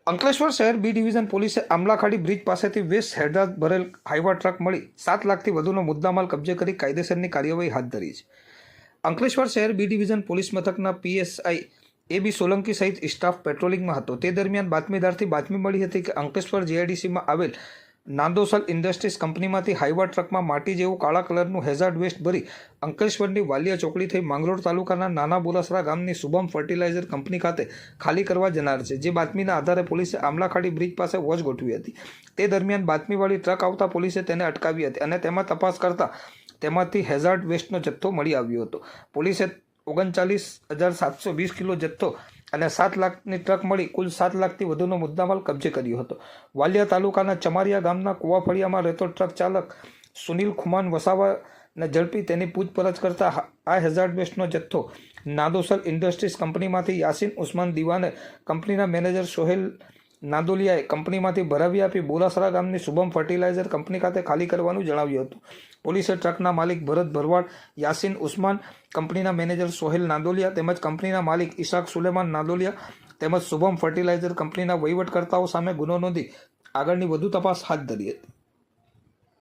અંકલેશ્વર શહેર B division પોલીસે Amlakhadi bridge પાસેથી 20 હેરદાર ભરેલ હાઈવા ટ્રક મળી 7 લાખથી વધુનો મુદ્દામાલ કબજે કરી કાયદેસરની કાર્યવાહી હાથ ધરી છે. અંકલેશ્વર શહેર બી ડિવિઝન પોલીસ મથકના પીએસઆઈ એ.બી. સોલંકી સહિત સ્ટાફ પેટ્રોલિંગમાં હતો. તે દરમિયાન બાતમીદારથી બાતમી મળી હતી કે અંકલેશ્વર જીઆઈડીસીમાં આવેલ નાદોસલ ઇન્ડસ્ટ્રીઝ કંપનીમાંથી હાઈવા ટ્રકમાં માટી જેવું કાળા કલરનું હેઝાર્ડ વેસ્ટ ભરી અંકલેશ્વરની વાલિયા ચોકડી થઈ માંગરોળ તાલુકાના નાના બોલાસરા ગામની શુભમ ફર્ટિલાઇઝર કંપની ખાતે ખાલી કરવા જનાર છે. જે બાતમીના આધારે પોલીસે આમલાખાડી બ્રિજ પાસે વોચ ગોઠવી હતી. તે દરમિયાન બાતમીવાળી ટ્રક આવતા પોલીસે તેને અટકાવી હતી અને તેમાં તપાસ કરતા તેમાંથી હેઝાર્ડ વેસ્ટનો જથ્થો મળી આવ્યો હતો. પોલીસે 39,720 કિલો જથ્થો અને 7 લાખની ટ્રક મળી કુલ 7 લાખથી વધુનો મુદ્દામાલ કબજે કર્યો હતો. વાલિયા તાલુકાના ચમારિયા ગામના કુવાફળિયામાં રહેતો ટ્રક ચાલક સુનિલ ખુમાન વસાવાને ઝડપી તેની પૂછપરછ કરતા આ હેઝાર્ડ વેસ્ટનો જથ્થો નાદોસલ ઇન્ડસ્ટ્રીઝ કંપનીમાંથી યાસીન ઉસ્માન દીવાને કંપનીના મેનેજર સોહેલ નાદોલિયાએ કંપનીમાંથી ભરાવી આપી બોલાસરા ગામની શુભમ ફર્ટિલાઇઝર કંપની ખાતે ખાલી કરવાનું જણાવ્યું હતું. પોલીસે ટ્રકના માલિક ભરત ભરવાડ, યાસીન ઉસ્માન, કંપનીના મેનેજર સોહેલ નાદોલિયા તેમજ કંપનીના માલિક ઇશાક સુલેમાન નાદોલિયા તેમજ શુભમ ફર્ટિલાઇઝર કંપનીના વહીવટકર્તાઓ સામે ગુનો નોંધી આગળની વધુ તપાસ હાથ ધરી હતી.